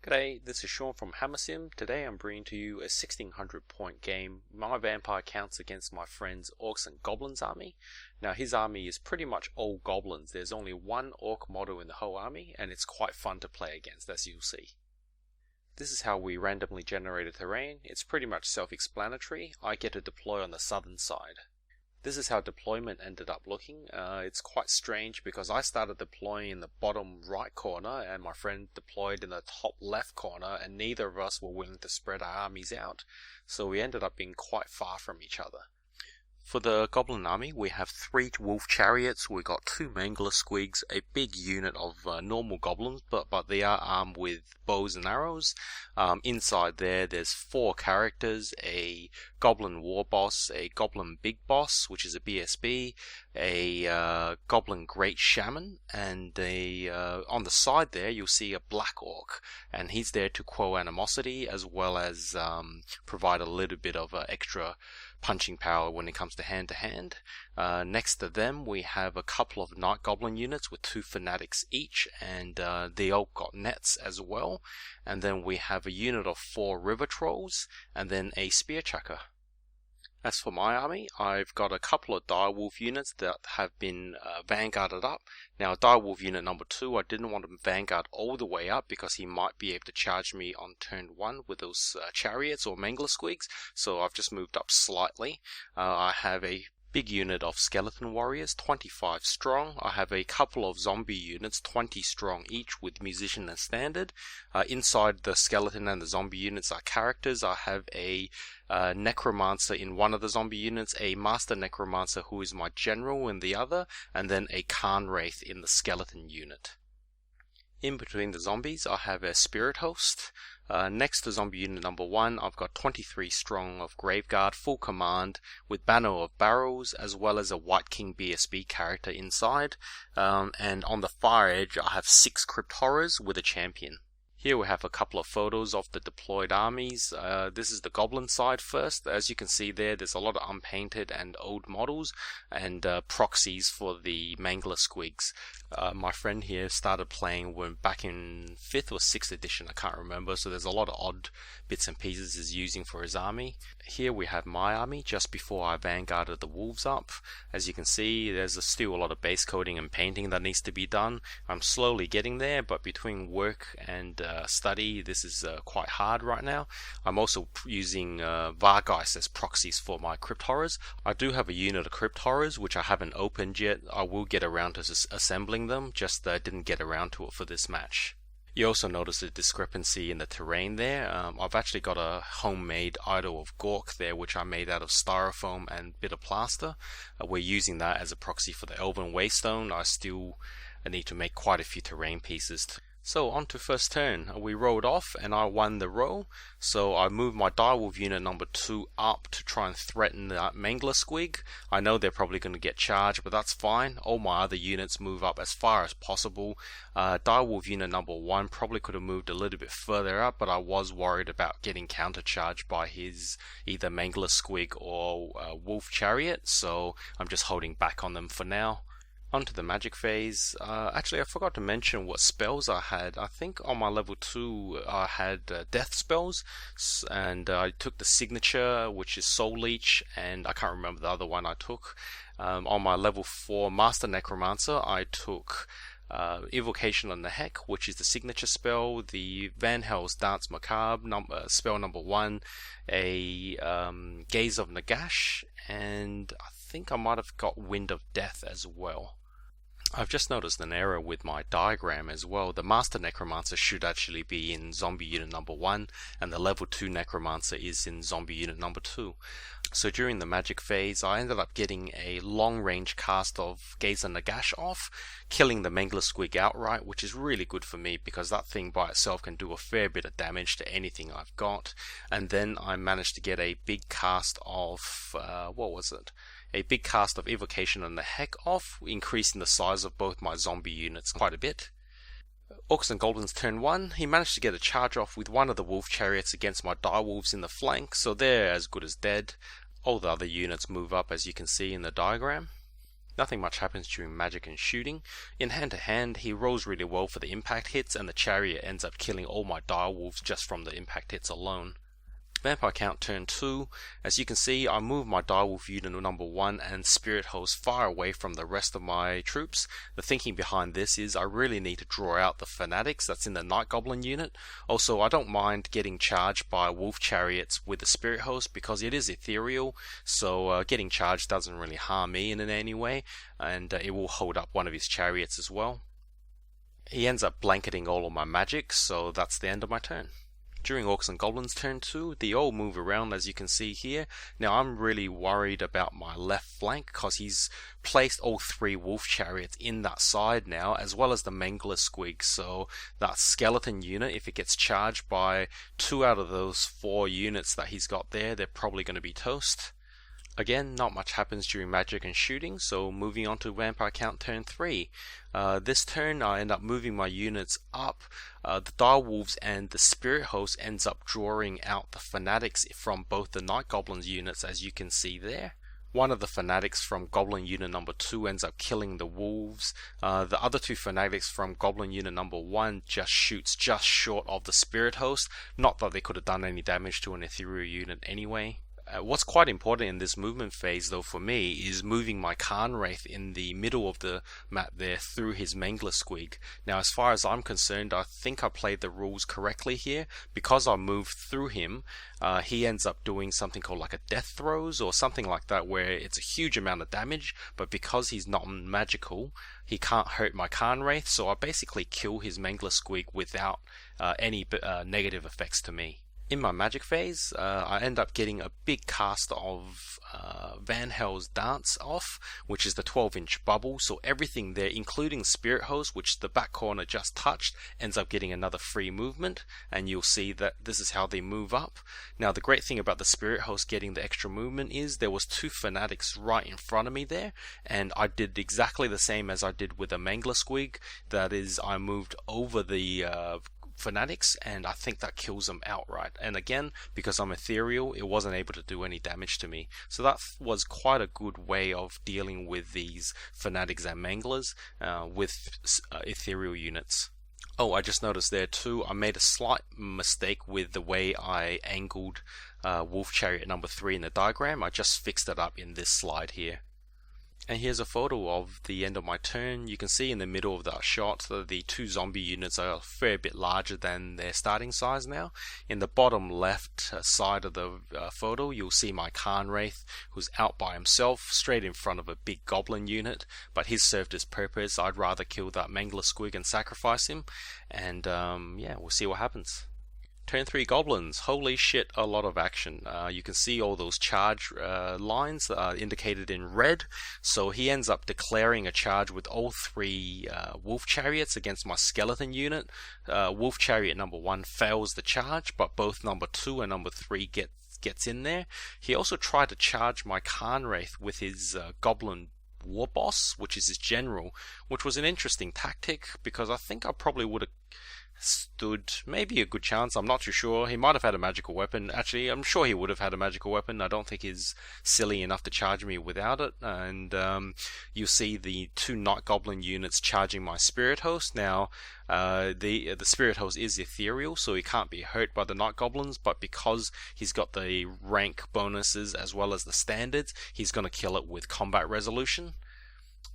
G'day, this is Sean from Hammersim. Today I'm bringing to you a 1600 point game. My vampire counts against my friend's Orcs and Goblins army. Now his army is pretty much all goblins. There's only one orc model in the whole army and it's quite fun to play against, as you'll see. This is how we randomly generate a terrain. It's pretty much self-explanatory. I get to deploy on the southern side. This is how deployment ended up looking. It's quite strange because I started deploying in the bottom right corner and my friend deployed in the top left corner, and neither of us were willing to spread our armies out, so we ended up being quite far from each other. For the Goblin army, we have 3 wolf chariots, we got 2 mangler squigs, a big unit of normal goblins, but they are armed with bows and arrows. Inside there's 4 characters, a goblin war boss, a goblin big boss, which is a BSB, a goblin great shaman, and on the side there you'll see a black orc, and he's there to quell animosity as well as provide a little bit of extra punching power when it comes to hand. Next to them we have a couple of night goblin units with 2 fanatics each, and they all got nets as well. And then we have a unit of 4 river trolls and then a spear chucker. As for my army, I've got a couple of direwolf units that have been vanguarded up. Now direwolf unit number 2, I didn't want him vanguard all the way up because he might be able to charge me on turn 1 with those chariots or mangler squigs, so I've just moved up slightly. I have a big unit of skeleton warriors, 25 strong. I have a couple of zombie units, 20 strong each, with musician and standard. Inside the skeleton and the zombie units are characters. I have a necromancer in one of the zombie units, a master necromancer who is my general in the other, and then a Khan Wraith in the skeleton unit. In between the zombies I have a spirit host. Next to zombie unit number 1, I've got 23 strong of Graveguard, full command, with Banner of Barrels, as well as a White King BSB character inside. And on the far edge I have 6 Crypt Horrors with a champion. Here we have a couple of photos of the deployed armies. This is the goblin side first. As you can see there's a lot of unpainted and old models and proxies for the mangler squigs. My friend here started playing back in 5th or 6th edition, I can't remember, so there's a lot of odd bits and pieces he's using for his army. Here we have my army just before I vanguarded the wolves up. As you can see, there's still a lot of base coating and painting that needs to be done. I'm slowly getting there, but between work and study, this is quite hard right now. I'm also using Vargeist as proxies for my Crypt Horrors. I do have a unit of Crypt Horrors which I haven't opened yet. I will get around to assembling them, just didn't get around to it for this match. You also notice a discrepancy in the terrain there. I've actually got a homemade idol of Gork there, which I made out of styrofoam and bit of plaster. We're using that as a proxy for the Elven Waystone. I still need to make quite a few terrain pieces. So on to first turn, we rolled off and I won the roll, so I moved my direwolf unit number 2 up to try and threaten the mangler squig. I know they're probably going to get charged, but that's fine. All my other units move up as far as possible. Direwolf unit number 1 probably could have moved a little bit further up, but I was worried about getting countercharged by his either mangler squig or wolf chariot, so I'm just holding back on them for now. Onto the magic phase. Actually, I forgot to mention what spells I had. I think on my level 2 I had death spells, and I took the signature, which is Soul Leech, and I can't remember the other one I took. On my level 4 Master Necromancer, I took Evocation on the Heck, which is the signature spell, the Van Hels's Dance Macabre, spell number 1, a Gaze of Nagash, and I think I might have got Wind of Death as well. I've just noticed an error with my diagram as well. The Master Necromancer should actually be in Zombie Unit number 1, and the level 2 Necromancer is in Zombie Unit number 2. So during the magic phase, I ended up getting a long range cast of Gaze of Nagash off, killing the mangler squig outright, which is really good for me because that thing by itself can do a fair bit of damage to anything I've got. And then I managed to get a big cast of, a big cast of Evocation on the Heck off, increasing the size of both my zombie units quite a bit. Orcs and Goblins turn 1, he managed to get a charge off with one of the wolf chariots against my direwolves in the flank, so they're as good as dead. All the other units move up as you can see in the diagram. Nothing much happens during magic and shooting. In hand to hand, he rolls really well for the impact hits, and the chariot ends up killing all my direwolves just from the impact hits alone. Vampire count turn 2. As you can see, I move my direwolf unit number 1 and spirit hose far away from the rest of my troops. The thinking behind this is I really need to draw out the fanatics that's in the night goblin unit. Also, I don't mind getting charged by wolf chariots with the spirit hose because it is ethereal, so getting charged doesn't really harm me in any way, and it will hold up one of his chariots as well. He ends up blanketing all of my magic, so that's the end of my turn. During Orcs and Goblins turn 2, they all move around as you can see here. Now I'm really worried about my left flank because he's placed all 3 wolf chariots in that side now, as well as the Mangler Squig. So that skeleton unit, if it gets charged by 2 out of those 4 units that he's got there, they're probably going to be toast. Again, not much happens during magic and shooting, so moving on to Vampire Count turn 3. This turn I end up moving my units up. The direwolves and the spirit host ends up drawing out the fanatics from both the night goblins units, as you can see there. One of the fanatics from goblin unit number 2 ends up killing the wolves. The other 2 fanatics from goblin unit number 1 just shoots just short of the spirit host. Not that they could have done any damage to an ethereal unit anyway. What's quite important in this movement phase though for me is moving my Khan Wraith in the middle of the map there through his Mangler Squig. Now as far as I'm concerned, I think I played the rules correctly here. Because I moved through him, he ends up doing something called like a death throes or something like that, where it's a huge amount of damage, but because he's not magical, he can't hurt my Khan Wraith, so I basically kill his Mangler Squig without any negative effects to me. In my magic phase, I end up getting a big cast of Van Hell's Dance off, which is the 12-inch bubble, so everything there, including Spirit Hose, which the back corner just touched, ends up getting another free movement, and you'll see that this is how they move up. Now the great thing about the Spirit Hose getting the extra movement is there was 2 fanatics right in front of me there, and I did exactly the same as I did with a Mangler Squig. That is, I moved over the fanatics, and I think that kills them outright. And again, because I'm ethereal, it wasn't able to do any damage to me. So that was quite a good way of dealing with these fanatics and manglers with ethereal units. Oh, I just noticed there too, I made a slight mistake with the way I angled Wolf Chariot number 3 in the diagram. I just fixed it up in this slide here. And here's a photo of the end of my turn. You can see in the middle of that shot that the 2 zombie units are a fair bit larger than their starting size now. In the bottom left side of the photo, you'll see my Khan Wraith, who's out by himself, straight in front of a big goblin unit, but he's served his purpose. I'd rather kill that Mangler Squig and sacrifice him, and yeah, we'll see what happens. Turn 3 goblins, holy shit, a lot of action. You can see all those charge lines indicated in red, so he ends up declaring a charge with all 3 wolf chariots against my skeleton unit. Wolf chariot number 1 fails the charge, but both number 2 and number 3 gets in there. He also tried to charge my Khan Wraith with his goblin war boss, which is his general, which was an interesting tactic because I think I probably would have stood maybe a good chance. I'm not too sure. He might have had a magical weapon. Actually, I'm sure he would have had a magical weapon. I don't think he's silly enough to charge me without it. And you'll see the 2 night goblin units charging my spirit host. Now the spirit host is ethereal, so he can't be hurt by the night goblins, but because he's got the rank bonuses as well as the standards, he's going to kill it with combat resolution.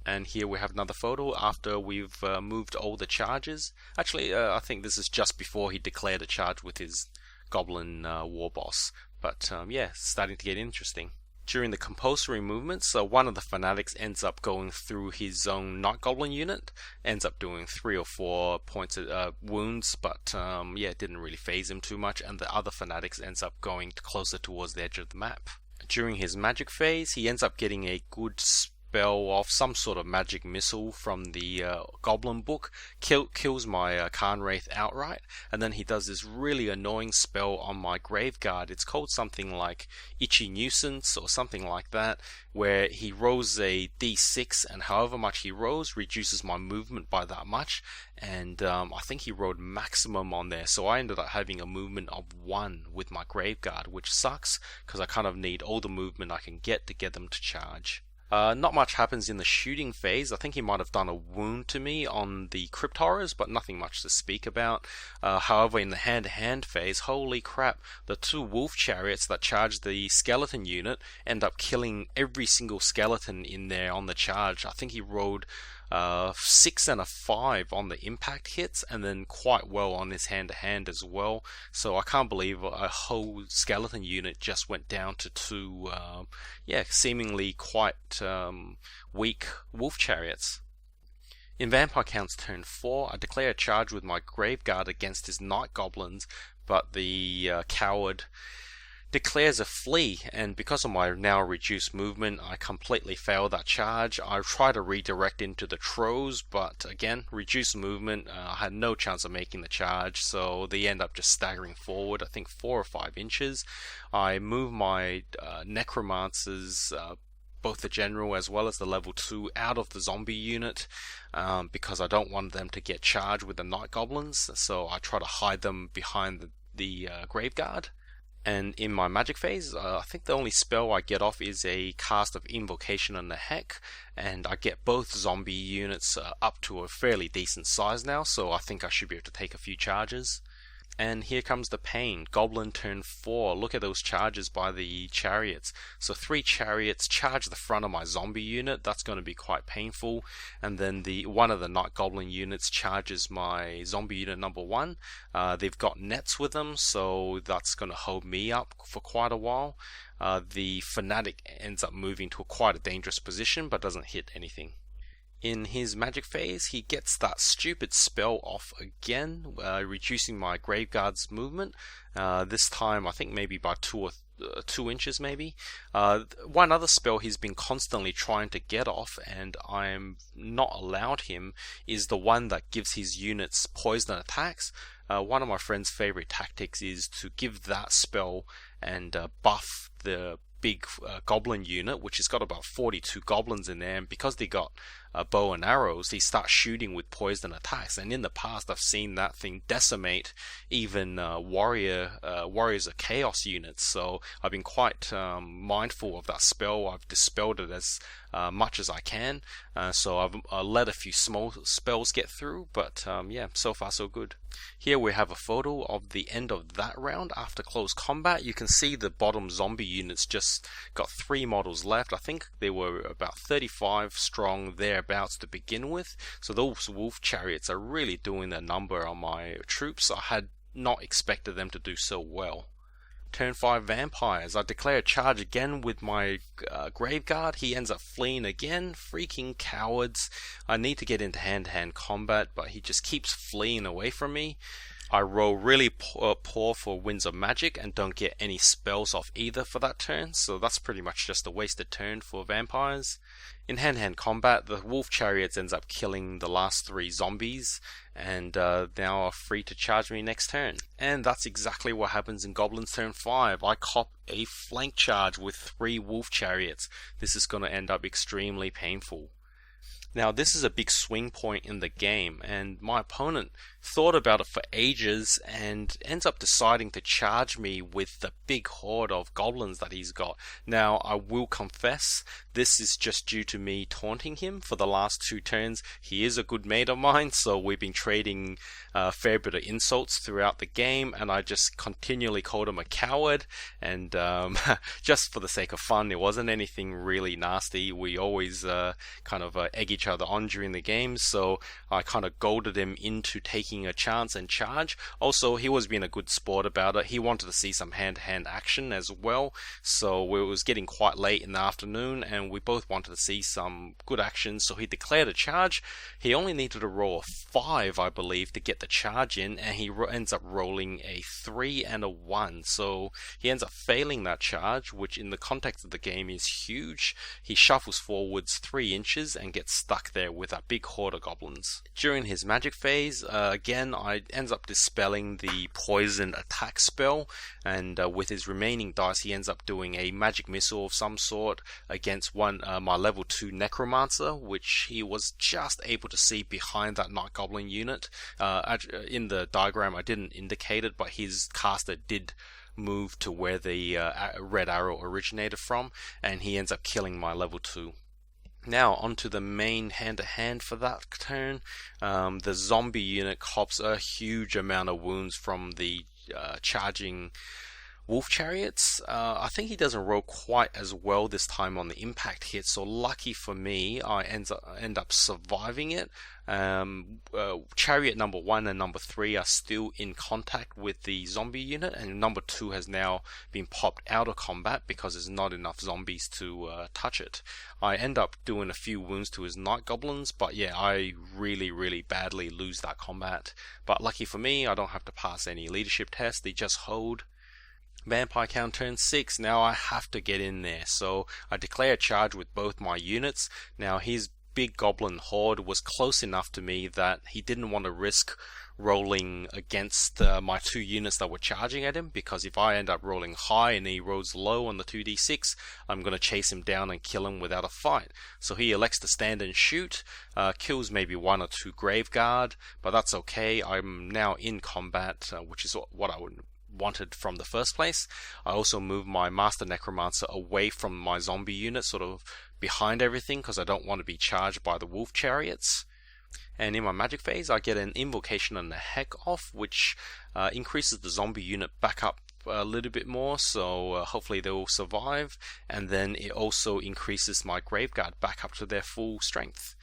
And here we have another photo after we've moved all the charges. Actually, I think this is just before he declared a charge with his goblin war boss. But yeah, starting to get interesting. During the compulsory movements, one of the fanatics ends up going through his own night goblin unit, ends up doing 3 or 4 points of wounds, but yeah, it didn't really phase him too much, and the other fanatics ends up going closer towards the edge of the map. During his magic phase, he ends up getting a good spell off, some sort of magic missile from the goblin book, kills my Khan Wraith outright, and then he does this really annoying spell on my grave guard. It's called something like Itchy Nuisance or something like that, where he rolls a d6, and however much he rolls reduces my movement by that much, and I think he rolled maximum on there, so I ended up having a movement of 1 with my grave guard, which sucks because I kind of need all the movement I can get to get them to charge. Not much happens in the shooting phase. I think he might have done a wound to me on the Crypt Horrors, but nothing much to speak about. However, in the hand-to-hand phase, holy crap, the two wolf chariots that charge the skeleton unit end up killing every single skeleton in there on the charge. I think he rolled 6 and a 5 on the impact hits, and then quite well on his hand-to-hand as well. So I can't believe a whole skeleton unit just went down to two, seemingly quite weak wolf chariots. In Vampire Count's turn 4, I declare a charge with my Graveguard against his Night Goblins, but the coward declares a flee, and because of my now reduced movement, I completely fail that charge. I try to redirect into the Trolls, but again, reduced movement, I had no chance of making the charge, so they end up just staggering forward, I think 4 or 5 inches. I move my Necromancers, both the general as well as the level 2, out of the zombie unit because I don't want them to get charged with the Night Goblins, so I try to hide them behind the Graveguard. And in my magic phase, I think the only spell I get off is a cast of Invocation on the Heck, and I get both zombie units up to a fairly decent size now, so I think I should be able to take a few charges. And here comes the pain. Goblin turn 4. Look at those charges by the chariots. So 3 chariots charge the front of my zombie unit. That's going to be quite painful. And then one of the Night Goblin units charges my zombie unit number 1. They've got nets with them, so that's going to hold me up for quite a while. The Fanatic ends up moving to quite a dangerous position, but doesn't hit anything. In his magic phase, he gets that stupid spell off again, reducing my Graveguard's movement. This time, I think maybe by 2 inches maybe. One other spell he's been constantly trying to get off, and I'm not allowed him, is the one that gives his units poison attacks. One of my friend's favorite tactics is to give that spell and buff the big goblin unit, which has got about 42 goblins in there, and because they got bow and arrows, he starts shooting with poison attacks. And in the past, I've seen that thing decimate even warriors of chaos units. So I've been quite mindful of that spell. I've dispelled it as much as I can. So I've let a few small spells get through, but so far so good. Here we have a photo of the end of that round after close combat. You can see the bottom zombie units just got 3 models left. I think they were about 35 strong thereabouts to begin with. So those wolf chariots are really doing a number on my troops. I had not expected them to do so well. Turn 5 vampires. I declare a charge again with my Graveguard. He ends up fleeing again. Freaking cowards. I need to get into hand-to-hand combat, but he just keeps fleeing away from me. I roll really poor for Winds of Magic and don't get any spells off either for that turn, so that's pretty much just a wasted turn for vampires. In hand-to-hand combat, the Wolf Chariots ends up killing the last 3 zombies, and now are free to charge me next turn. And that's exactly what happens in Goblin's turn 5. I cop a flank charge with 3 Wolf Chariots. This is going to end up extremely painful. Now, this is a big swing point in the game, and my opponent thought about it for ages and ends up deciding to charge me with the big horde of goblins that he's got. Now, I will confess, this is just due to me taunting him for the last 2 turns. He is a good mate of mine, so we've been trading a fair bit of insults throughout the game, and I just continually called him a coward, and just for the sake of fun. It wasn't anything really nasty. We always kind of egg each other on during the game, so I kind of goaded him into taking a chance and charge. Also, he was being a good sport about it. He wanted to see some hand-to-hand action as well, so it was getting quite late in the afternoon, and we both wanted to see some good action, so he declared a charge. He only needed to roll a 5, I believe, to get the charge in, and he ends up rolling a 3 and a 1, so he ends up failing that charge, which in the context of the game is huge. He shuffles forwards 3 inches and gets stuck there with a big horde of goblins. During his magic phase, again, I ends up dispelling the poison attack spell, and with his remaining dice, he ends up doing a magic missile of some sort against my level 2 Necromancer, which he was just able to see behind that Night Goblin unit. In the diagram, I didn't indicate it, but his caster did move to where the red arrow originated from, and he ends up killing my level 2. Now onto the main hand-to-hand for that turn. The zombie unit cops a huge amount of wounds from the charging wolf chariots. I think he doesn't roll quite as well this time on the impact hit, so lucky for me, I end up surviving it. Chariot number 1 and number 3 are still in contact with the zombie unit, and number 2 has now been popped out of combat because there's not enough zombies to touch it. I end up doing a few wounds to his night goblins, but yeah, I really badly lose that combat. But lucky for me, I don't have to pass any leadership tests, they just hold. Vampire count turn 6, now I have to get in there, so I declare a charge with both my units. Now his big goblin horde was close enough to me that he didn't want to risk rolling against my 2 units that were charging at him, because if I end up rolling high and he rolls low on the 2d6, I'm going to chase him down and kill him without a fight. So he elects to stand and shoot, kills maybe 1 or 2 Graveguard, but that's okay. I'm now in combat, which is what I wanted from the first place. I also moved my Master Necromancer away from my zombie unit, sort of behind everything, because I don't want to be charged by the wolf chariots. And in my magic phase, I get an Invocation and a Heck off, which increases the zombie unit back up a little bit more, so hopefully they will survive. And then it also increases my Graveguard back up to their full strength.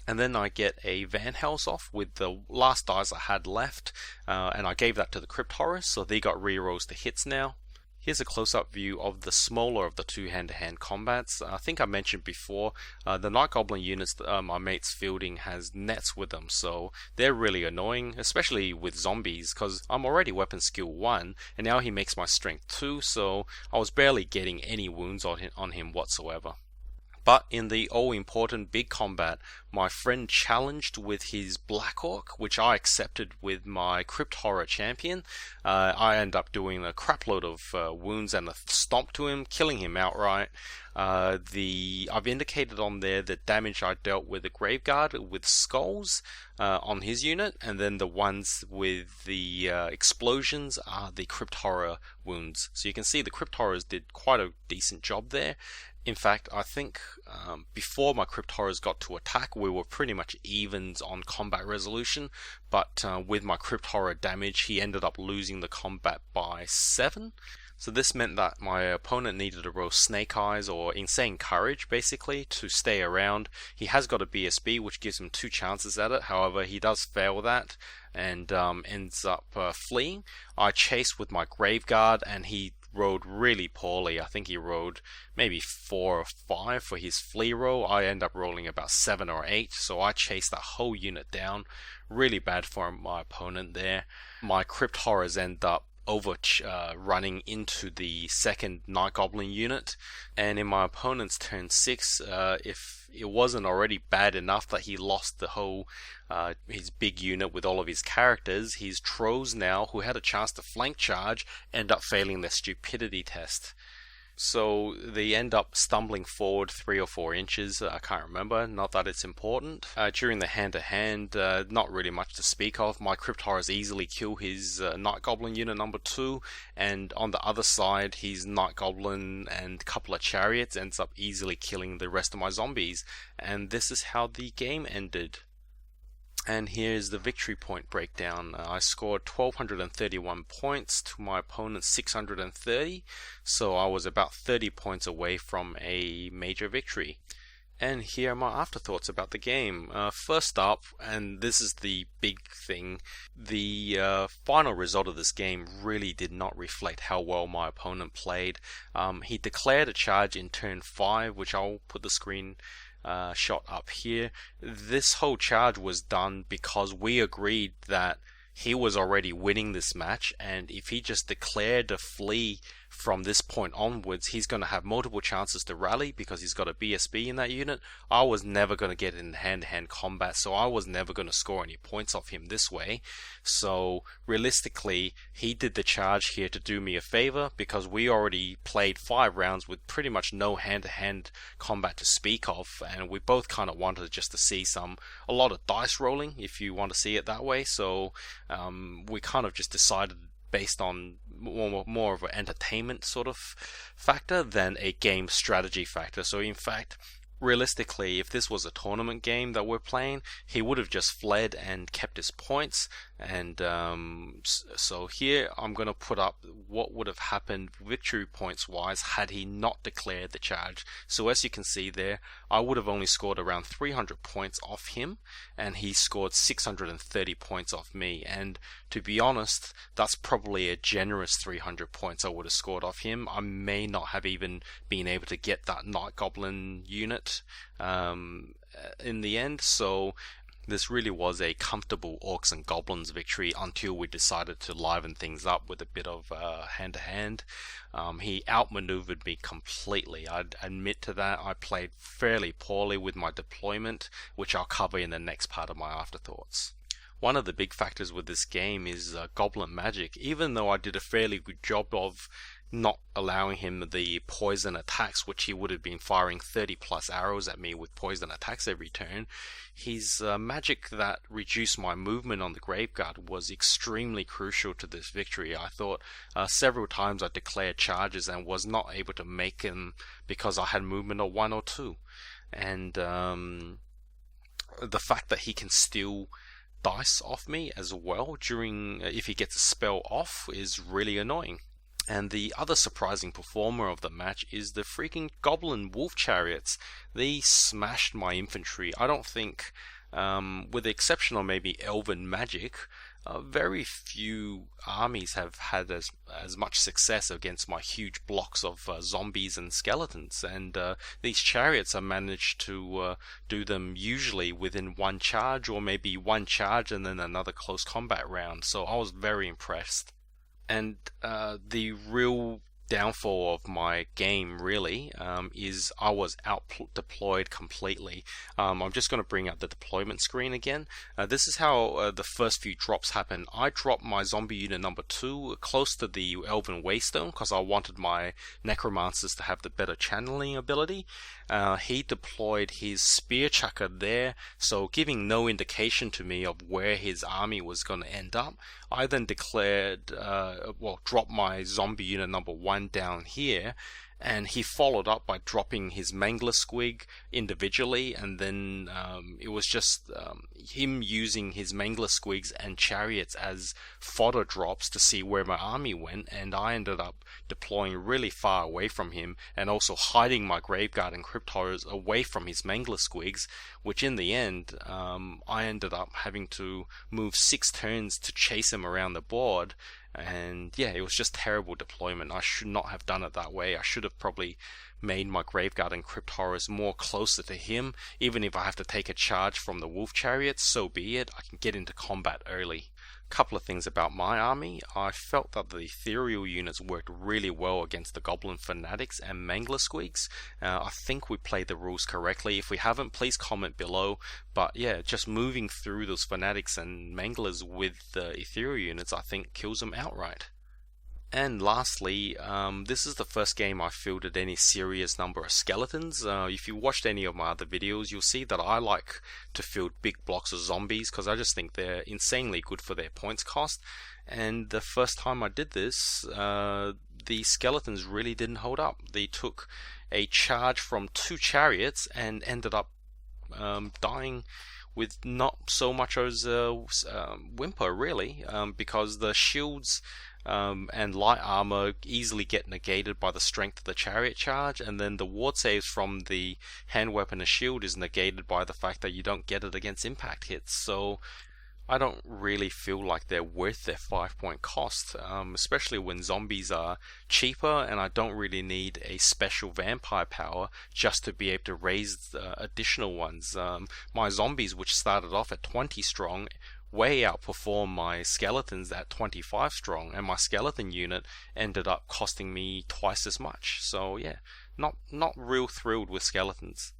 And then I get a Van Hels off with the last dice I had left, and I gave that to the Crypt Horrors, so they got rerolls to hits now. Here's a close-up view of the smaller of the 2 hand-to-hand combats. I think I mentioned before, the Night Goblin units that my mate's fielding has nets with them, so they're really annoying, especially with zombies, because I'm already weapon skill 1, and now he makes my strength 2, so I was barely getting any wounds on him whatsoever. But in the all-important big combat, my friend challenged with his Black Orc, which I accepted with my Crypt Horror champion. I end up doing a crapload of wounds and a stomp to him, killing him outright. I've indicated on there the damage I dealt with the Graveguard with skulls on his unit, and then the ones with the explosions are the Crypt Horror wounds. So you can see the Crypt Horrors did quite a decent job there. In fact, I think before my Crypt Horrors got to attack, we were pretty much evens on combat resolution, but with my Crypt Horror damage, he ended up losing the combat by 7. So this meant that my opponent needed to roll Snake Eyes or Insane Courage, basically, to stay around. He has got a BSB, which gives him 2 chances at it. However, he does fail that and ends up fleeing. I chased with my Graveguard, and he rolled really poorly. I think he rolled maybe 4 or 5 for his flee roll. I end up rolling about 7 or 8, so I chased that whole unit down. Really bad for my opponent there. My Crypt Horrors end up running into the second Night Goblin unit, and in my opponent's turn 6, if it wasn't already bad enough that he lost the whole his big unit with all of his characters, his Trolls now, who had a chance to flank charge, end up failing their stupidity test. So they end up stumbling forward 3 or 4 inches, I can't remember, not that it's important. During the hand-to-hand, not really much to speak of. My Crypt Horrors easily kill his Night Goblin unit number 2, and on the other side, his Night Goblin and couple of chariots ends up easily killing the rest of my zombies. And this is how the game ended. And here's the victory point breakdown. I scored 1,231 points to my opponent's 630, so I was about 30 points away from a major victory. And here are my afterthoughts about the game. First up, and this is the big thing, the final result of this game really did not reflect how well my opponent played. He declared a charge in turn 5, which I'll put the screen shot up here. This whole charge was done because we agreed that he was already winning this match, and if he just declared a flee from this point onwards, he's going to have multiple chances to rally because he's got a BSB in that unit. I was never going to get in hand-to-hand combat, so I was never going to score any points off him this way. So realistically, he did the charge here to do me a favor because we already played 5 rounds with pretty much no hand-to-hand combat to speak of, and we both kind of wanted just to see a lot of dice rolling, if you want to see it that way. So we kind of just decided based on more of an entertainment sort of factor than a game strategy factor. So in fact, realistically, if this was a tournament game that we're playing, he would have just fled and kept his points. And so here I'm going to put up what would have happened victory points wise had he not declared the charge. So as you can see there, I would have only scored around 300 points off him, and he scored 630 points off me. And to be honest, that's probably a generous 300 points I would have scored off him. I may not have even been able to get that Night Goblin unit in the end. So this really was a comfortable Orcs and Goblins victory until we decided to liven things up with a bit of hand-to-hand. He outmaneuvered me completely. I'd admit to that. I played fairly poorly with my deployment, which I'll cover in the next part of my afterthoughts. One of the big factors with this game is Goblin Magic. Even though I did a fairly good job of not allowing him the poison attacks, which he would have been firing 30 plus arrows at me with poison attacks every turn, his magic that reduced my movement on the Graveguard was extremely crucial to this victory. I thought several times I declared charges and was not able to make them because I had movement of 1 or 2. And the fact that he can steal dice off me as well during if he gets a spell off is really annoying. And the other surprising performer of the match is the freaking Goblin Wolf Chariots. They smashed my infantry. I don't think, with the exception of maybe Elven Magic, very few armies have had as much success against my huge blocks of zombies and skeletons. And these chariots have managed to do them usually within one charge, or maybe one charge and then another close combat round. So I was very impressed. And the real downfall of my game really is I was out deployed completely. I'm just going to bring up the deployment screen again. This is how the first few drops happen. I dropped my zombie unit number 2 close to the Elven Waystone because I wanted my necromancers to have the better channeling ability. He deployed his spear chucker there, so giving no indication to me of where his army was going to end up. I then declared, dropped my zombie unit number 1 down here, and he followed up by dropping his Mangler Squig individually, and then it was just him using his Mangler Squigs and chariots as fodder drops to see where my army went, and I ended up deploying really far away from him and also hiding my Graveguard and Crypt Horrors away from his Mangler Squigs, which in the end I ended up having to move 6 turns to chase him around the board. And yeah, it was just terrible deployment. I should not have done it that way. I should have probably made my Graveguard and Crypt Horrors more closer to him. Even if I have to take a charge from the Wolf Chariots, so be it. I can get into combat early. Couple of things about my army. I felt that the ethereal units worked really well against the Goblin Fanatics and Mangler Squigs. I think we played the rules correctly. If we haven't, please comment below. But yeah, just moving through those Fanatics and Manglers with the ethereal units, I think kills them outright. And lastly, this is the first game I fielded any serious number of skeletons. If you watched any of my other videos, you'll see that I like to field big blocks of zombies because I just think they're insanely good for their points cost. And the first time I did this, the skeletons really didn't hold up. They took a charge from 2 chariots and ended up dying with not so much as a whimper really, because the shields and light armor easily get negated by the strength of the chariot charge, and then the ward saves from the hand weapon and shield is negated by the fact that you don't get it against impact hits. So I don't really feel like they're worth their 5-point cost, especially when zombies are cheaper and I don't really need a special vampire power just to be able to raise additional ones. My zombies, which started off at 20 strong, way outperform my skeletons at 25 strong, and my skeleton unit ended up costing me twice as much. So yeah, not real thrilled with skeletons.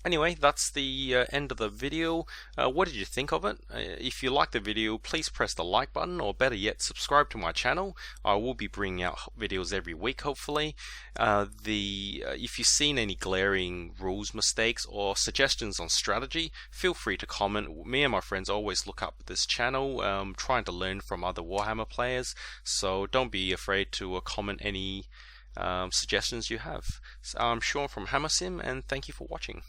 Anyway, that's the end of the video. What did you think of it? If you liked the video, please press the like button, or better yet, subscribe to my channel. I will be bringing out videos every week, hopefully. If you've seen any glaring rules mistakes or suggestions on strategy, feel free to comment. Me and my friends always look up this channel, trying to learn from other Warhammer players, so don't be afraid to comment any suggestions you have. I'm Sean from Hammersim, and thank you for watching.